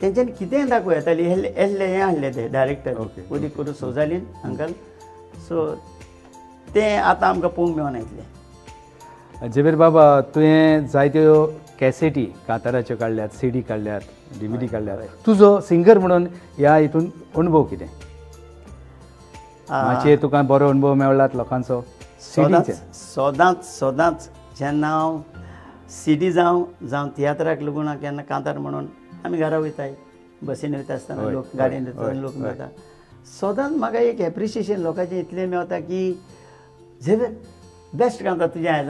तेंच्यांनी कितेंय दाखोवं येताली एसले हें आहलें ते डायरेक्टर उदीक करून सोजालीन अंकल सो तें आतां आमकां पळोवंक मेळना इतलें जबेर बाबा तुवें जायत्यो कॅसेटी कांताराच्यो काडल्यात, सीडी काडल्यात, DVD काडल्यात. तुजो सिंगर म्हणून ह्या हितून अनुभव कितें? मातशें तुका बरो अनुभव मेळ्ळात लोकांचो सीडीचे? सदांच जेन्ना हांव सीडी जावं तियात्राक लागून हांव केन्ना कांतार म्हणून आमी घरा वयताय, बसीन वयता आसतना लोक, गाडयेन वयता लोक मेळटा. सदांच म्हाका एक एप्रिशिएशन लोकांचें इतलें मेळटा की झेवियर बेस्ट कांतार तुजें आयज,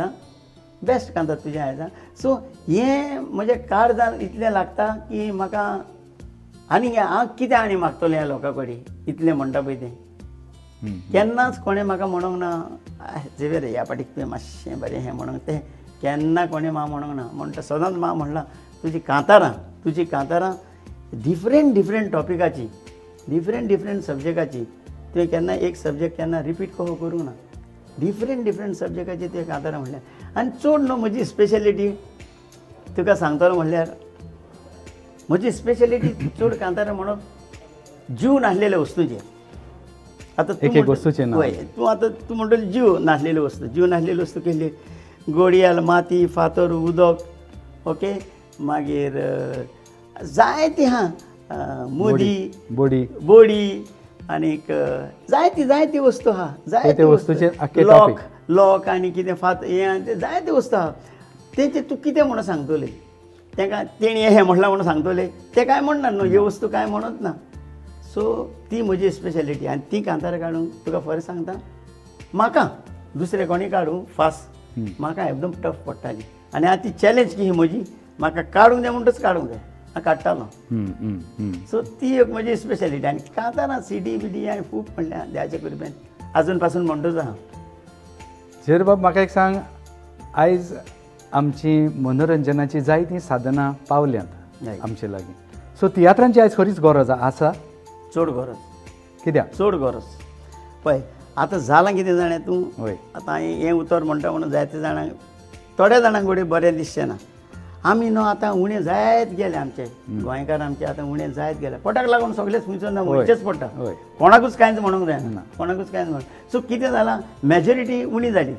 बेस्ट कांतार तुजें आयज. सो हें म्हजें कार्ड जावन इतलें लागता की म्हाका आनी हांव कितें आनी मागतलें ह्या लोकां कडेन इतलें म्हणटा पळय तें. केन्नाच कोणें म्हाका म्हणूंक ना झेवियर ह्या फाटीक तुवें मातशें बरें हें म्हणूंक, तें केन्ना कोणें म्हाका म्हणूंक ना. म्हणटा सदांच म्हाका म्हणलां तुजीं कांतारां डिफरंट टॉपिकाची, डिफरंट सब्जेक्टाची. तुवें केन्ना एक सब्जेक्ट केन्ना रिपीट कहो करूंक ना. डिफरंट सब्जेक्टाची तुवें कांतारां म्हणल्यार. आनी चड न्हू म्हजी स्पेशलिटी तुका सांगतलो म्हणल्यार म्हजी स्पेशलिटी चड कांतारां म्हणप जीव नासलेले वस्तूचेर. आतां तूं तूं म्हणटली जीव नासलेली वस्तू केल्ली घोडियाल, माती, फातर, उदक, ओके, मागीर जायती मुदी, बोडी आनीक जायती वस्तू आहा, जायते वस्तूचे लॉक आनी कितें हें जायती वस्तू आहा. तेंचे तूं कितें म्हणून सांगतले ताका? तेणी हें म्हणलां म्हणून सांगतले ते कांय म्हणना न्हू, ह्यो वस्तू कांय म्हणत ना. सो ती म्हजी स्पेशलिटी. आनी ती कांतारां काडूंक तुका खरें सांगता म्हाका दुसरे कोणी काडूं फास्ट म्हाका एकदम टफ पडटाली. आनी आतां ती चॅलेंज की ही म्हजी, म्हाका काडूंक जाय म्हणटच काडूंक जाय, हांव काडटालो. सो ती एक म्हजी स्पेशलिटी. आनी कांतारां सीडी बिडी हांवें खूब म्हणल्या देवाच्या कृपेन, आजून पासून म्हणटूच आहा. झेवियर बाब म्हाका एक सांग, आयज आमची मनोरंजनाची जायतीं साधनां पावल्यांत आमचे लागीं. सो तियात्रांची आयज खरीच गरज आसा? चड गरज. कित्याक? चड गरज पळय. आतां जालां कितें जाणें तूं, आतां हांवें हें उतर म्हणटा म्हणून जायते जाणांक, थोड्या जाणांक कडेन बरें दिसचें ना. आमी न्हू आतां उणें जायत गेले, आमचे गोंयकार आमचे आतां उणें जायत गेले. पोटाक लागून सगळेच खुंयचो ना, वयचेच पडटा. कोणाकूच कांयच म्हणूंक जायना, कोणाकूच कांयच म्हणूंक. सो कितें जालां, मेजॉरिटी उणी जाली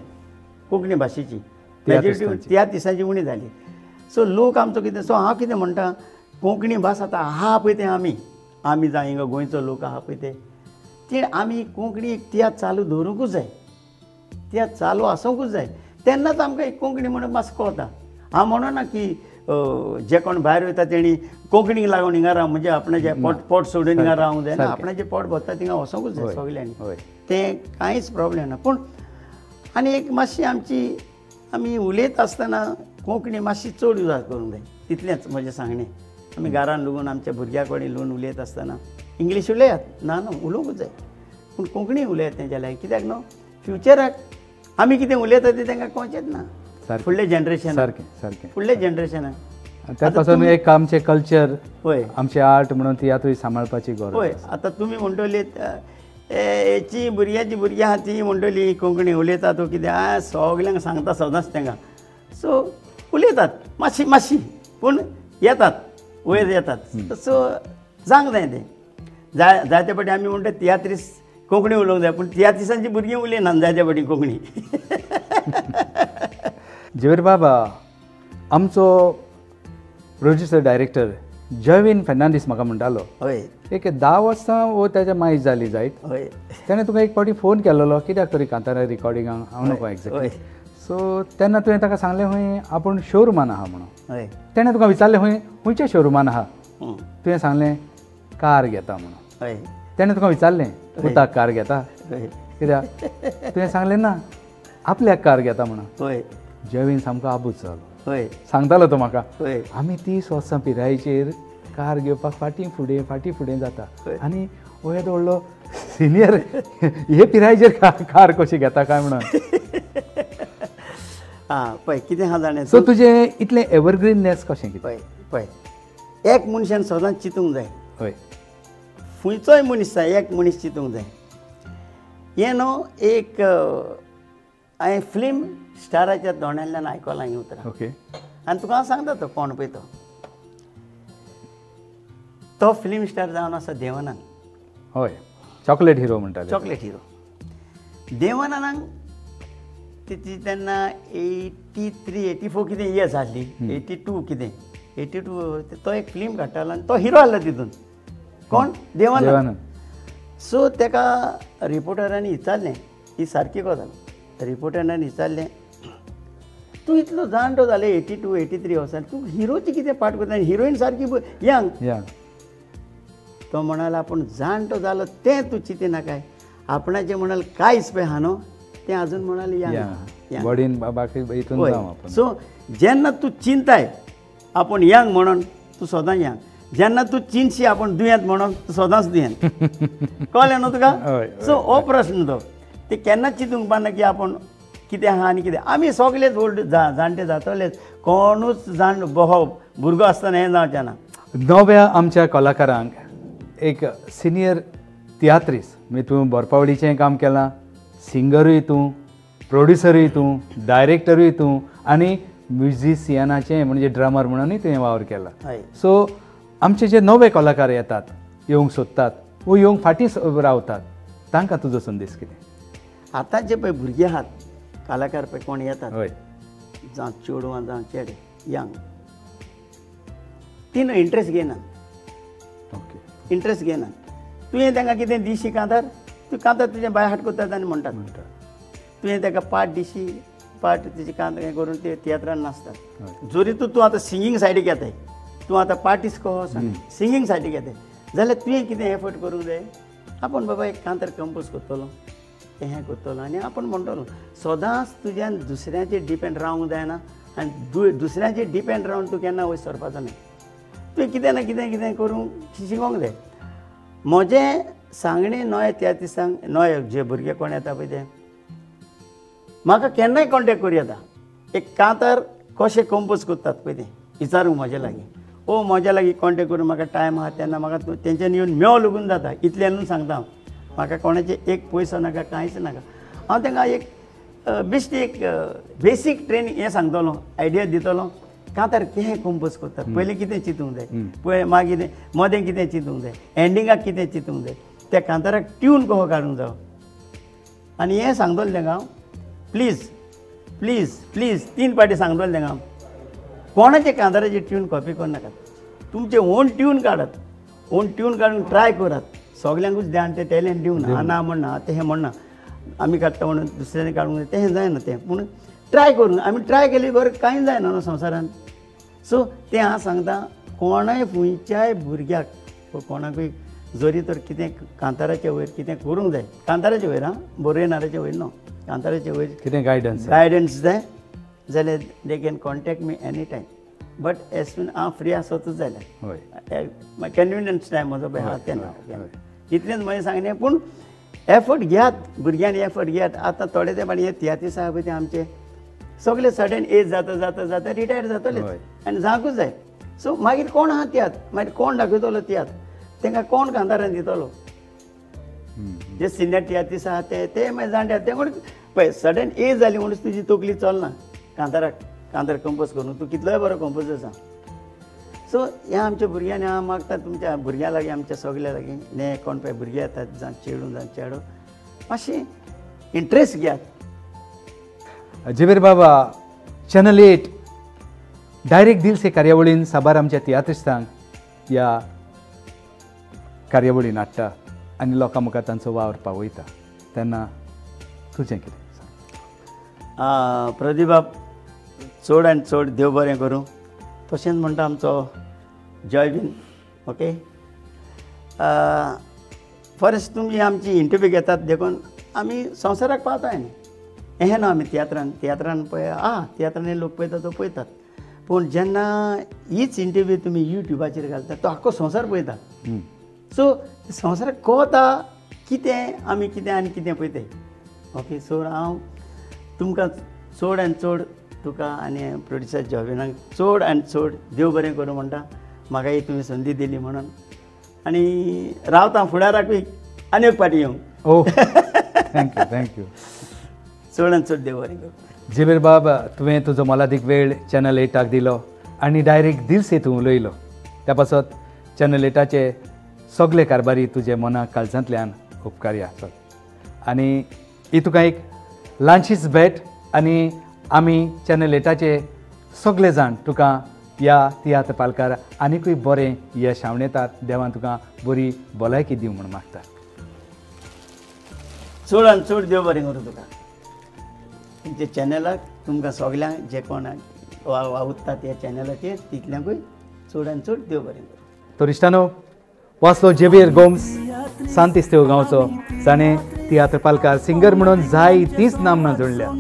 कोंकणी भाशेची, मेजॉरिटी त्या दिसाची उणी जाली. सो लोक आमचो कितें, सो हांव कितें म्हणटा, कोंकणी भास आतां आहा पळय तें आमी जावं हिंगा गोंयचो लोक आहा पळय ते आमी कोंकणी एक तियात्र चालू दवरूंकूच जाय, तियात्र चालू आसूंकूच जाय. तेन्नाच आमकां एक कोंकणी म्हणून मातसो कळटा. हांव म्हणना की जे कोण भायर वयता तेणी कोंकणीक लागून हिंगा राव, म्हणजे आपणाचें पोट सोडून हिंगा रावंक जायना. आपणाचें पोट भरता थिंगा वचोंकूच जाय सगल्यांनी, तें कांयच प्रॉब्लेम ना. पूण आनी एक मातशी आमी उलयता आसतना कोंकणी मातशी चड यूज करूंक जाय, तितलेंच म्हजें सांगणें. आमी घरान लागून आमच्या भुरग्यां कडेन लोन उलयता आसतना इंग्लीश उलयात ना उलोवंकूच जाय, पूण कोंकणी उलयात तेंच्या लागीं. कित्याक न्हू, फ्युचराक आमी कितें उलयता तें तांकां कळचेंच ना. फुडले जनरेशन, फुडले जनरेशनाक त्या पासून एक आमचें कल्चर, आमचें आर्ट म्हणून तियात्र सांबाळपाची गरज. पळय आतां तुमी म्हणटली हेची भुरगीं आहा ती म्हणटली कोंकणी उलयता तूं कितें, सगल्यांक सांगता सदांच तांकां. सो उलयतात मातशी पूण येतात वयर येतात. सो जावंक जाय तें. जायते फावटी आमी म्हणटा तियात्रीस कोंकणी उलोवंक जाय, पूण तियात्रिसांची भुरगीं उलयनात जायते फावटी कोंकणी. झेवियर बाबा, आमचो प्रोड्युसर डायरेक्टर जॉविन फेर्नांडीस म्हाका म्हणटालो, एक 10 वर्सां वो ताच्या मायज जाली जायत, ताणें तुका एक फावटी फोन केल्लो कित्याक तरी कांतारा रिकॉर्डिंगाक, हांव नको एक्झॅक्टली. सो तेन्ना तुवें ताका सांगलें खंय आपूण शोरुमान आहा म्हणून. तेणें तुका विचारलें खंयच्या शोरुमान आहा, तुवें सांगलें कार घेता म्हणून. तेणें तुका विचारलें पुताक कार घेता कित्याक, तुवें सांगलें ना आपल्याक कार घेता म्हणून. जॉविन सामको आबूज जालो, सांगतालो तो म्हाका, आमी 30 वर्सां पिरायेचेर कार घेवपाक फाटीं फुडें जाता, आनी वयत व्हडलो सिनियर हे पिरायेचेर कार कशी घेता काय म्हणून. पळय कितें आहा जाणें. सो तुजें इतलें एवरग्रीननेस कशें कितें? पळय एक मनशान सदांच चिंतूंक जाय. खंयचोय मनीस जाय एक मनीस चिंतूंक जाय. हें न्हू एक हांवें फिल्म स्टाराच्या दोण्यातल्यान आयकलां ही उतरां. आनी तुका हांव सांगता तो कोण पळय तो फिल्म स्टार जावन आसा देवानंद. हय, चॉकलेट हिरो म्हणटाले. चॉकलेट हिरो देवानंदाक तिची तेन्ना 83 84 कितें इयर्स आसली 82 कितें 82 तो एक फिल्म काडटालो आनी तो हिरो आसलो तितून कोण देवानंद सो ताका रिपोर्टरांनी विचारलें ही सारकी गजाल रिपोर्टरांनी विचारलें तूं इतलो जाणटो जालें 82 83 वर्सां तूं हिरोची कितें पार्ट करता हिरोईन सारकी यंग तो म्हणाला आपूण जाणटो जालो तें तूं चिंती नाकाय आपणाचें म्हणाल कांयच पळय आहा न्हू तें आजून म्हणाल यंग सो जेन्ना तूं चिंताय आपूण यंग म्हणून तूं सदां यंग जेन्ना तूं चिंतशी आपूण दुयेंत म्हणून तूं सदांच दुयेंत कळ्ळें न्हू तुका सो हो प्रश्न तो ते केन्नाच चिंतूंक पाना की आपूण कितें आहा आनी कितें आमी सगळेच ओल्ड जाणटे जातलेच कोणूच जाण भुरगो आसतना हें जावचें ना नव्या आमच्या कलाकारांक एक सिनियर तियात्रीस म्हणजे तूं बरपावळीचें काम केलां सिंगरूय तूं प्रोड्युसरूय तूं डायरेक्टरूय तूं आनी म्युझिशियनाचें म्हणजे ड्रमर म्हणूनय तुवें वावर केला सो आमचे जे नवे कलाकार येतात येवंक सोदतात वो येवंक फाटीं रावतात तांकां तुजो संदेश कितें आतां जे पळय भुरगे आहात कलाकार पळय कोण येतात हय जावं चेडवां जावं चेडे यंग ती न्हू इंट्रस्ट घेनात ओके इंट्रस्ट घेनात तुवें तांकां कितें दिशी कांतार तूं कांतार तुजें बाय हाट कोत्तात आनी म्हणटात तुवें ताका पाट दिशी पाट तेजी कांत हें करून ते तियात्रान नाचतात जोरी तूं आतां सिंगींग सायडीक येताय तूं आतां पार्टिस्ट कहो सिंगींग सायडीक येताय जाल्यार तुवें कितें एफर्ट करूंक जाय आपूण बाबा एक कांतार कंपोज करतलो हें करतलो आनी आपूण म्हणटलो सदांच तुज्यान दुसऱ्याचेर डिपेंड रावंक जायना आनी दुसऱ्याचेर डिपेंड रावन तूं केन्ना वयर सरपाचो न्हय तुवें कितें ना कितें कितें करूंक शिकोवंक जाय म्हजें सांगणें नोय त्या दिसांक नोय जे भुरगे कोण येता पळय ते म्हाका केन्नाय कॉन्टेक्ट करूं येता एक कांतार कशें कंपोज करतात पळय तें विचारूंक म्हजे लागीं ओ म्हज्या लागीं कॉन्टेक्ट करून म्हाका टायम आहा तेन्ना म्हाका तेंच्यानी येवन मेळ लगून जाता इतल्यानूच सांगता हांव म्हाका कोणाचे एक पयसो नाका कांयच नाका हांव तांकां एक बेश्टी एक बेसीक ट्रेनींग हें सांगतलो आयडिया दितलो कांतार कितें कंपोज करतात पयलीं कितें चिंतूंक जाय पळय मागीर मदें कितें चिंतूंक जाय एंडिंगाक कितें चिंतूंक जाय त्या कांताराक ट्यून कसो काडूंक जायो आनी हें सांगतलें तांकां हांव प्लीज प्लीज प्लीज 3 पाटी सांगतलें तांकां हांव कोणाचे कांताराची ट्यून कॉपी करनाकात तुमचे ओन ट्यून काडात ओन ट्यून काडून ट्राय करात सगल्यांकूच ध्यान ते टॅलंट दिवंक ना ना म्हणना ते हें म्हणना आमी काडटा म्हणून दुसऱ्यांनी काडूंक जाय तें जायना तें पूण ट्राय करूंक आमी ट्राय केली बरें कांय जायना न्हू संवसारान सो तें हांव सांगता कोणाय खंयच्याय भुरग्याक कोणाकूय जरी तर कितें कांताराचे वयर कितें करूंक जाय कांताराचे वयर आं बरयणाऱ्याचे वयर न्हू कांताराचे वयर कितें गायडन्स जाय जाल्यार they can contact me any time but as soon हांव फ्री आसतूच जाल्यार कन्विनियन्स टायम म्हजो पळय आहा तेन्ना इतलेंच म्हजें सांगणें पूण एफर्ट घेयात भुरग्यांनी एफर्ट घेयात आतां थोडे ते पाणी हे तियात्रीस आहा पळय ते आमचे सगळे सडन एज जाता जाता जाता रिटायर जातले आनी जावंकूच जाय सो मागीर कोण आहा तियात मागीर कोण दाखयतलो तियात तांकां कोण कांतारान दितलो जे सिनियर तियात्रीस आहा ते मागीर जाणटे ते कोण पळय सडन एज जाली म्हणून तुजी तकली चलना कांतार कंपोज करून तूं कितलोय बरो कंपोजर आसा सो हें आमच्या भुरग्यांनी हांव मागता तुमच्या भुरग्यां लागीं आमच्या सगल्या लागीं ने कोण पळय भुरगे येतात जावं चेडूं जावं चेडो मातशें इंट्रस्ट घेयात जिवेर बाबा चॅनल 8 डायरेक्ट दिल से कार्यावळीन साबार आमच्या तियात्रिस्तांक ह्या कार्यावळीन हाडटा आनी लोकां मुखार तांचो वावर पावयता तेन्ना तुजें कितें प्रदीप बाब चड आनी चड देव बरें करूं तशेंच म्हणटा आमचो जय बीन ओके फर्स्ट तुमी आमची इंटरव्यू घेतात देखून आमी संवसाराक पावताय न्ही हें न्हू आमी तियात्रान पळय तियात्रांनी लोक पळयता तो पळयतात पूण जेन्ना हीच इंटरव्यू तुमी युट्यूबाचेर घालता तो आख्खो संवसार पळयता सो संवसाराक कळटा कितें आमी कितें आनी कितें पळयताय ओके सो हांव तुमकां चड आनी चड तुका आनी प्रोड्युसर जॉबिनाक चड आनी चड देव बरें करूं म्हणटा म्हाका ही तुमी संदी दिली म्हणून आनी रावता फुडाराकूय आनी एक पाटी येवंक ओ थँक्यू चड आनी चड देव बरें करूं जिबेर बाब तुवें तुजो मोलादीक वेळ चॅनल 8 दिलो आनी डायरेक्ट दिल से तूं उलयलो त्या पासत चॅनल 8चे सगळे कारभारी तुजे मनाक काळजांतल्यान उपकारी आसत आनी ही तुका एक ल्हानशीच भेट आनी आमी चॅनल 8चे सगळे जाण तुका ह्या तियात्र पालकार आनिकूय बरें यश हांवन येतात. देवान तुका बरी भलायकी दिवं म्हूण मागता. चड आनी चड देव बरें करूं तुका. तुमच्या चॅनलाक तुमकां सगल्यांक जे कोण वावुरतात ह्या चॅनलाचेर तितल्यांकूय चड आनी चड देव बरें करूं. तर इश्टानो, वाचलो जेवियर गोम्स सांत इस्तेव गांवचो. ताणें तियात्र पालकार सिंगर म्हणून जाय तीच नामनां जोडल्या.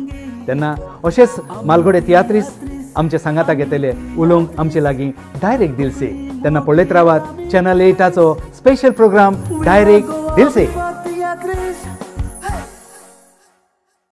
तेन्ना अशेंच मालगुडे तियात्रीस आमचे सांगाताक येतले उलोवंक आमचे लागीं डायरेक्ट दिलसे. तेन्ना पळयत रावात चॅनल 8चो स्पेशल प्रोग्राम डायरेक्ट दिलसे.